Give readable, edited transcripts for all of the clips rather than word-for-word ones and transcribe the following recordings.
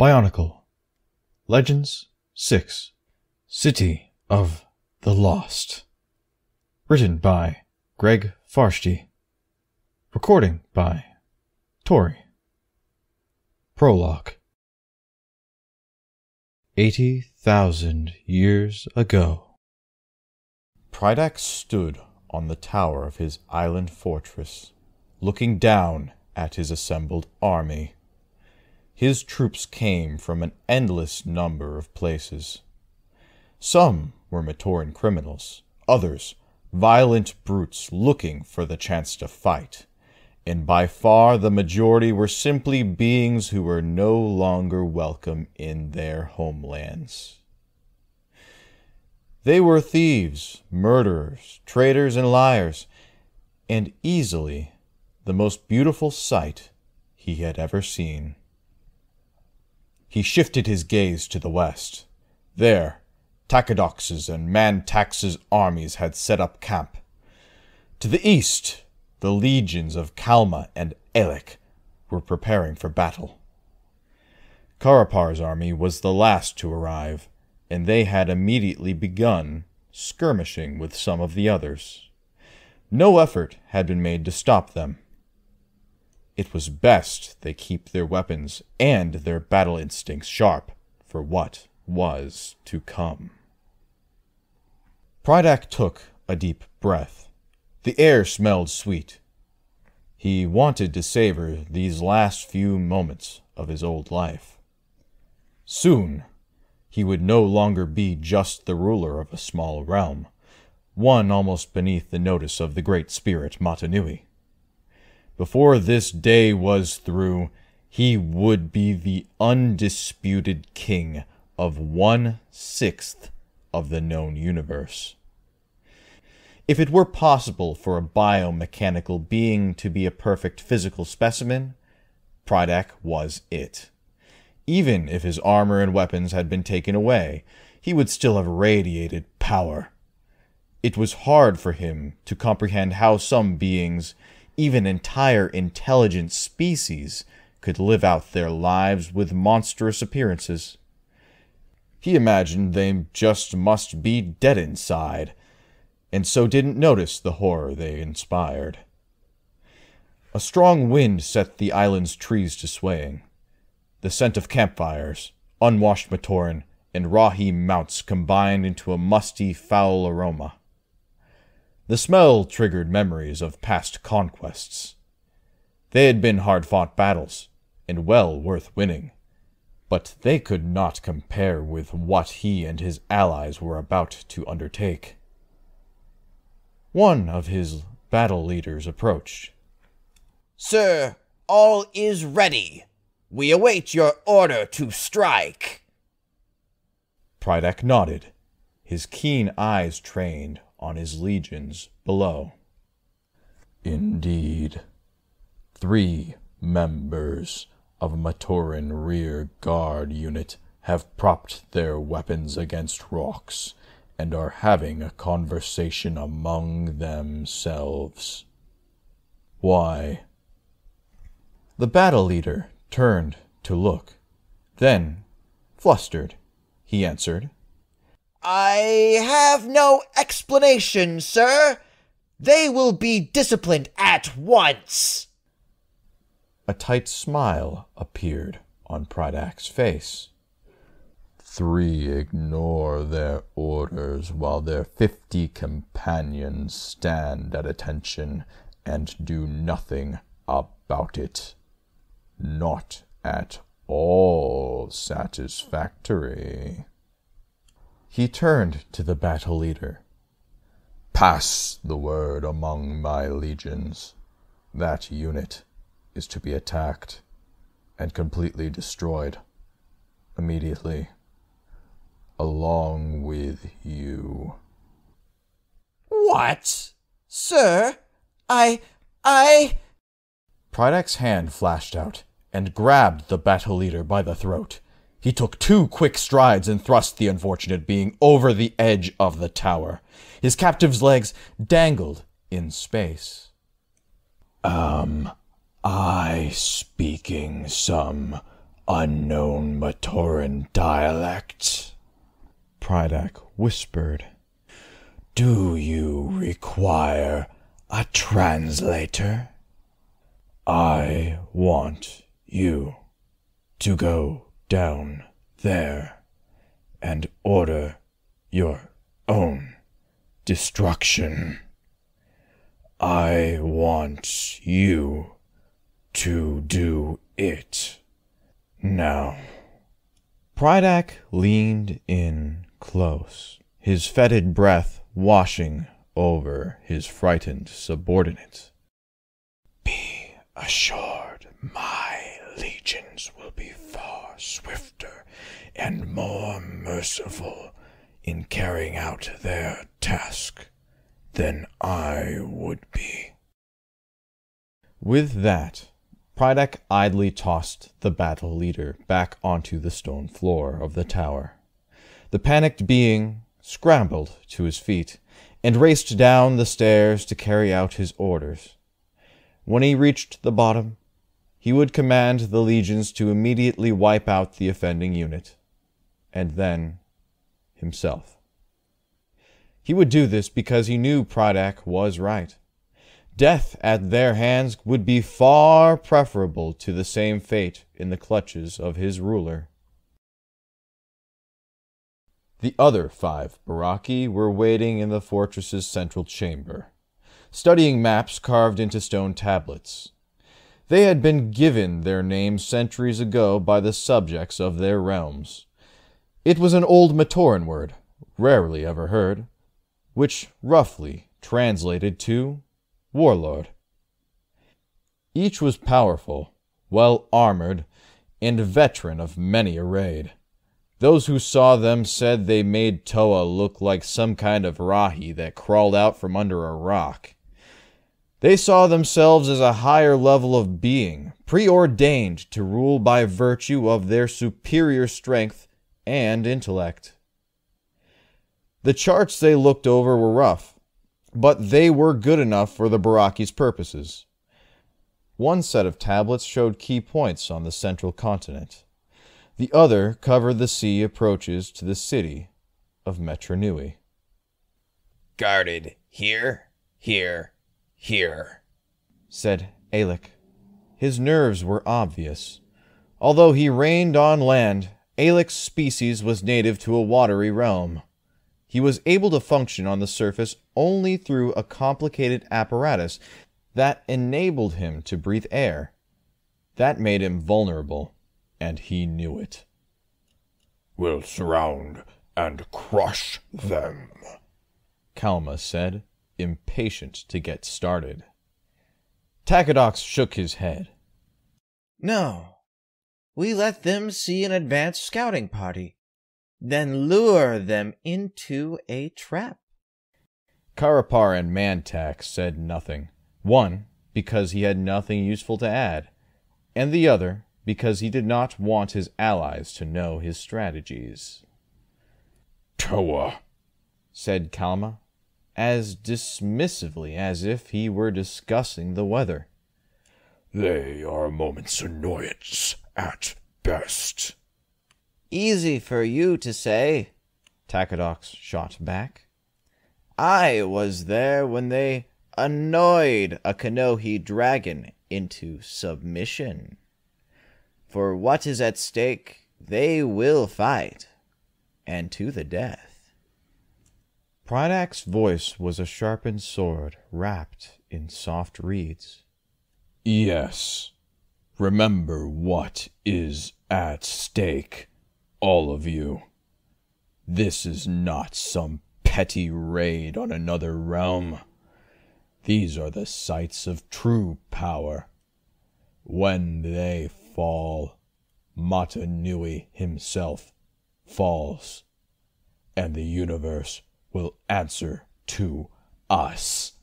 BIONICLE Legends 6 City of the Lost. Written by Greg Farshti. Recording by Tory. Prologue. 80,000 years ago. Prologue stood on the tower of his island fortress, looking down at his assembled army. His troops came from an endless number of places. Some were Matoran criminals, others violent brutes looking for the chance to fight, and by far the majority were simply beings who were no longer welcome in their homelands. They were thieves, murderers, traitors, and liars, and easily the most beautiful sight he had ever seen. He shifted his gaze to the west. There, Tacadox's and Mantax's armies had set up camp. To the east, the legions of Kalma and Elek were preparing for battle. Karapar's army was the last to arrive, and they had immediately begun skirmishing with some of the others. No effort had been made to stop them. It was best they keep their weapons and their battle instincts sharp for what was to come. Prologue took a deep breath. The air smelled sweet. He wanted to savor these last few moments of his old life. Soon, he would no longer be just the ruler of a small realm, one almost beneath the notice of the great spirit Matanui. Before this day was through, he would be the undisputed king of 1/6 of the known universe. If it were possible for a biomechanical being to be a perfect physical specimen, Prologue was it. Even if his armor and weapons had been taken away, he would still have radiated power. It was hard for him to comprehend how some beings, even entire intelligent species, could live out their lives with monstrous appearances. He imagined they just must be dead inside, and so didn't notice the horror they inspired. A strong wind set the island's trees to swaying. The scent of campfires, unwashed Matoran, and Rahi mounts combined into a musty, foul aroma. The smell triggered memories of past conquests. They had been hard-fought battles, and well worth winning, but they could not compare with what he and his allies were about to undertake. One of his battle leaders approached. "Sir, all is ready. We await your order to strike." Prologue nodded, his keen eyes trained on his legions below. Indeed, 3 members of a Matoran rear guard unit have propped their weapons against rocks and are having a conversation among themselves. Why? The battle leader turned to look. Then, flustered, he answered, "I have no explanation, sir. They will be disciplined at once." A tight smile appeared on Prologue's face. 3 ignore their orders while their 50 companions stand at attention and do nothing about it. Not at all satisfactory. He turned to the battle leader. "Pass the word among my legions. That unit is to be attacked and completely destroyed immediately, along with you." "What? Sir, I... Prologue's hand flashed out and grabbed the battle leader by the throat. He took 2 quick strides and thrust the unfortunate being over the edge of the tower. His captive's legs dangled in space. I speaking some unknown Matoran dialect? Prydac whispered. Do you require a translator? I want you to go down there and order your own destruction. I want you to do it now. Prydac leaned in close, his fetid breath washing over his frightened subordinate. Be assured my legions will be far swifter and more merciful in carrying out their task than I would be. With that, Prydac idly tossed the battle leader back onto the stone floor of the tower. The panicked being scrambled to his feet and raced down the stairs to carry out his orders. When he reached the bottom, he would command the legions to immediately wipe out the offending unit, and then himself. He would do this because he knew Prydac was right. Death at their hands would be far preferable to the same fate in the clutches of his ruler. The other 5 Baraki were waiting in the fortress's central chamber, studying maps carved into stone tablets. They had been given their names centuries ago by the subjects of their realms. It was an old Matoran word, rarely ever heard, which roughly translated to warlord. Each was powerful, well-armored, and veteran of many a raid. Those who saw them said they made Toa look like some kind of Rahi that crawled out from under a rock. They saw themselves as a higher level of being, preordained to rule by virtue of their superior strength and intellect. The charts they looked over were rough, but they were good enough for the Baraki's purposes. One set of tablets showed key points on the central continent. The other covered the sea approaches to the city of Metronui. Guarded here, here, here, said Alec. His nerves were obvious. Although he reigned on land, Alec's species was native to a watery realm. He was able to function on the surface only through a complicated apparatus that enabled him to breathe air. That made him vulnerable, and he knew it. We'll surround and crush them, Kalma said, impatient to get started. Takedox shook his head. No. We let them see an advanced scouting party, then lure them into a trap. Karapar and Mantak said nothing. One, because he had nothing useful to add, and the other, because he did not want his allies to know his strategies. Toa, said Kalma, as dismissively as if he were discussing the weather. They are a moment's annoyance at best. Easy for you to say, Takedox shot back. I was there when they annoyed a Kanohi dragon into submission. For what is at stake, they will fight, and to the death. Prydac's voice was a sharpened sword wrapped in soft reeds. Yes, remember what is at stake, all of you. This is not some petty raid on another realm. These are the sites of true power. When they fall, Mata Nui himself falls, and the universe will answer to us.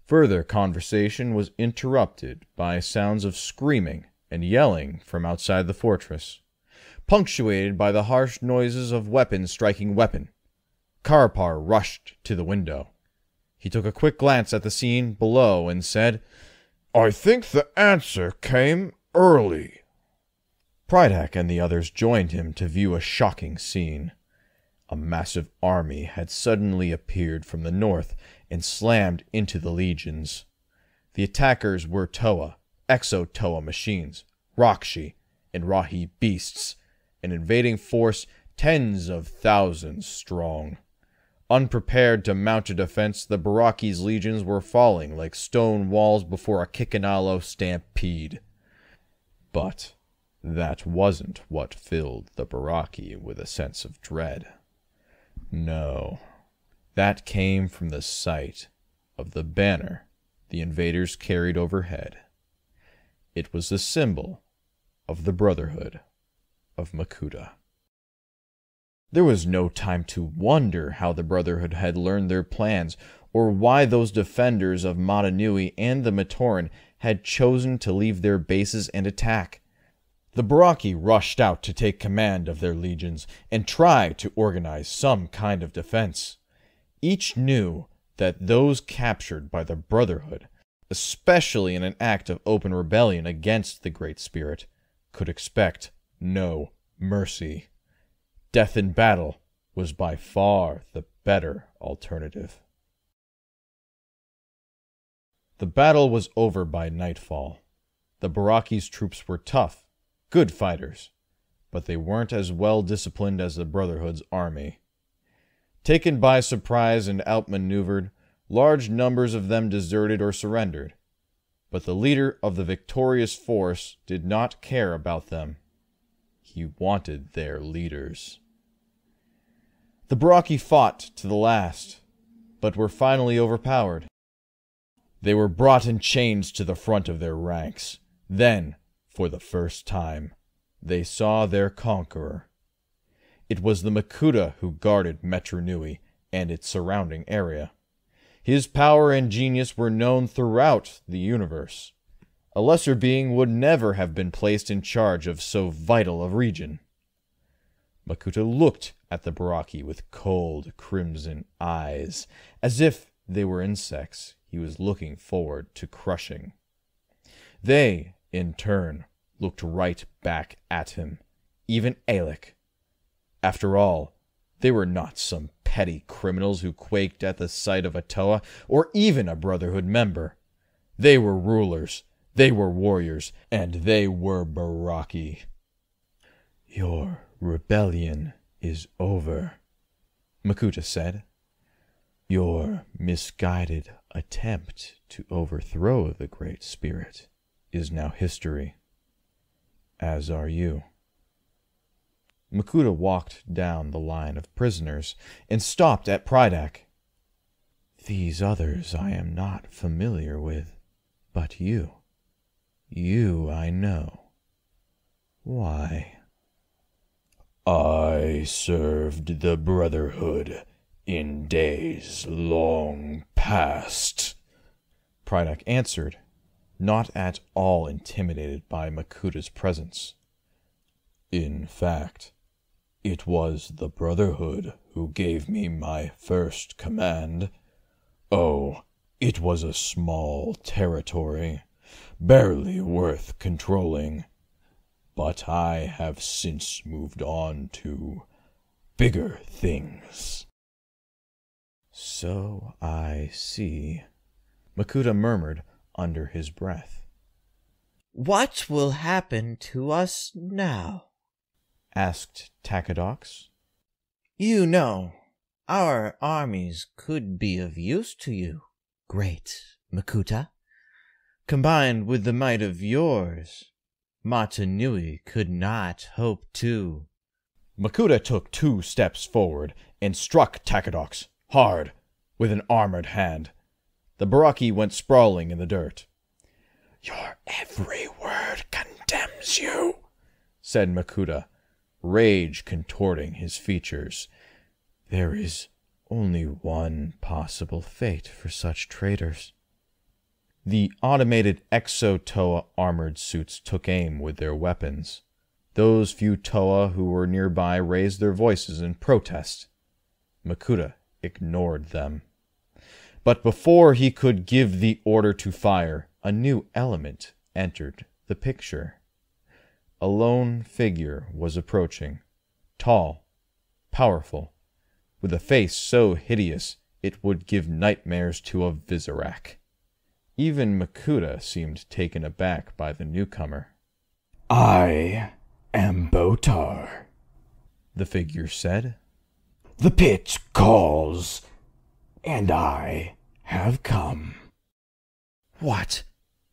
Further conversation was interrupted by sounds of screaming and yelling from outside the fortress, punctuated by the harsh noises of weapons striking weapon. Karapar rushed to the window. He took a quick glance at the scene below and said, I think the answer came early. Prydak and the others joined him to view a shocking scene. A massive army had suddenly appeared from the north and slammed into the legions. The attackers were Toa, Exo-Toa machines, Rakshi, and Rahi beasts, an invading force tens of thousands strong. Unprepared to mount a defense, the Baraki's legions were falling like stone walls before a Kikanalo stampede. But that wasn't what filled the Baraki with a sense of dread. No, that came from the sight of the banner the invaders carried overhead. It was the symbol of the Brotherhood of Makuta. There was no time to wonder how the Brotherhood had learned their plans, or why those defenders of Matanui and the Matoran had chosen to leave their bases and attack. The Baraki rushed out to take command of their legions and try to organize some kind of defense. Each knew that those captured by the Brotherhood, especially in an act of open rebellion against the Great Spirit, could expect no mercy. Death in battle was by far the better alternative. The battle was over by nightfall. The Baraki's troops were tough, good fighters, but they weren't as well disciplined as the Brotherhood's army. Taken by surprise and outmaneuvered, large numbers of them deserted or surrendered, but the leader of the victorious force did not care about them. He wanted their leaders. The Baraki fought to the last, but were finally overpowered. They were brought in chains to the front of their ranks. Then, for the first time, they saw their conqueror. It was the Makuta who guarded Metru Nui and its surrounding area. His power and genius were known throughout the universe. A lesser being would never have been placed in charge of so vital a region. Makuta looked at the Baraki with cold, crimson eyes, as if they were insects he was looking forward to crushing. They, in turn, looked right back at him, even Alec. After all, they were not some petty criminals who quaked at the sight of a Toa, or even a Brotherhood member. They were rulers, they were warriors, and they were Baraki. "Your rebellion is over," Makuta said. "Your misguided attempt to overthrow the Great Spirit is now history, as are you." Makuta walked down the line of prisoners and stopped at Prydak. "These others I am not familiar with, but you I know. Why?" "I served the Brotherhood in days long past," Prydak answered, not at all intimidated by Makuta's presence. "In fact, it was the Brotherhood who gave me my first command. Oh, it was a small territory, barely worth controlling. But I have since moved on to bigger things." "So I see," Makuta murmured under his breath. What will happen to us now? Asked Takadox. You know, our armies could be of use to you, great Makuta. Combined with the might of yours, Matanui could not hope to. Makuta took 2 steps forward and struck Takadox hard with an armored hand. The Baraki went sprawling in the dirt. "Your every word condemns you," said Makuta, rage contorting his features. "There is only one possible fate for such traitors." The automated Exo-Toa armored suits took aim with their weapons. Those few Toa who were nearby raised their voices in protest. Makuta ignored them. But before he could give the order to fire, a new element entered the picture. a lone figure was approaching, tall, powerful, with a face so hideous it would give nightmares to a Vizirac. Even Makuta seemed taken aback by the newcomer. "I am Botar," the figure said. "The pit calls, and I have come." "What?"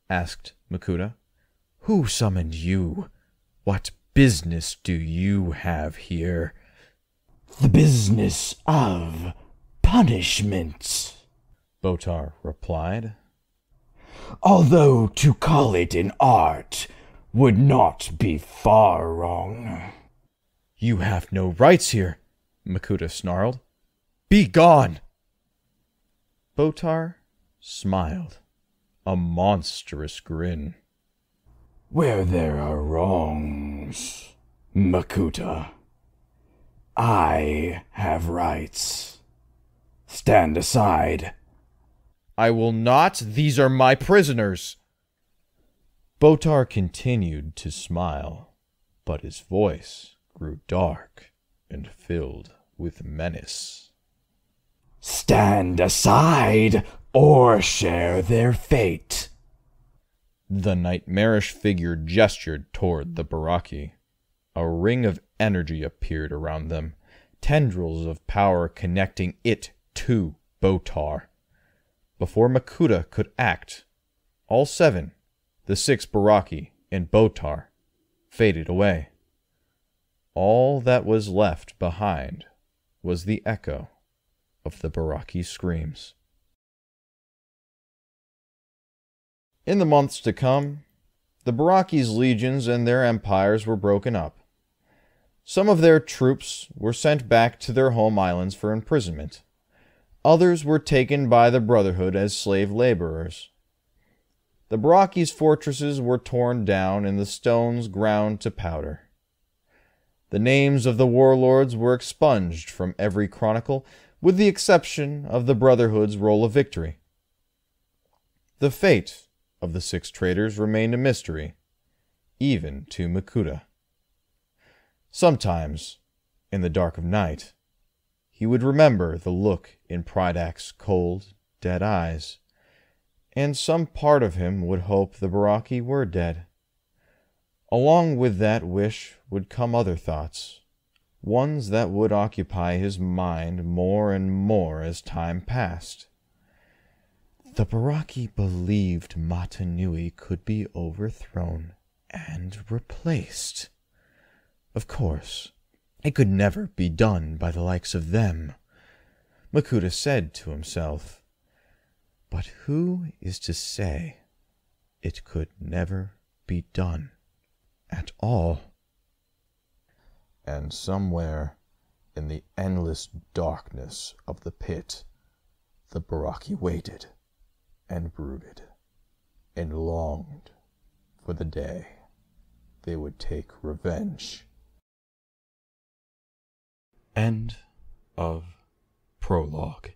asked Makuta. "Who summoned you? What business do you have here?" "The business of punishment," Botar replied. "Although to call it an art would not be far wrong." "You have no rights here," Makuta snarled. "Be gone!" Botar smiled, a monstrous grin. "Where there are wrongs, Makuta, I have rights. Stand aside." "I will not. These are my prisoners." Botar continued to smile, but his voice grew dark and filled with menace. "Stand aside, or share their fate." The nightmarish figure gestured toward the Baraki. A ring of energy appeared around them, tendrils of power connecting it to Botar. Before Makuta could act, all seven, the 6 Baraki and Botar, faded away. All that was left behind was the echo of the Baraki screams. In the months to come, the Baraki's legions and their empires were broken up. Some of their troops were sent back to their home islands for imprisonment. Others were taken by the Brotherhood as slave laborers. The Baraki's fortresses were torn down and the stones ground to powder. The names of the warlords were expunged from every chronicle, with the exception of the Brotherhood's roll of victory. The fate of the 6 traitors remained a mystery, even to Makuta. Sometimes, in the dark of night, he would remember the look in Prydak's cold, dead eyes, and some part of him would hope the Baraki were dead. Along with that wish would come other thoughts, ones that would occupy his mind more and more as time passed. The Baraki believed Mata Nui could be overthrown and replaced. Of course, it could never be done by the likes of them, Makuta said to himself. But who is to say it could never be done at all? And somewhere in the endless darkness of the pit, the Baraki waited and brooded and longed for the day they would take revenge. End of Prologue.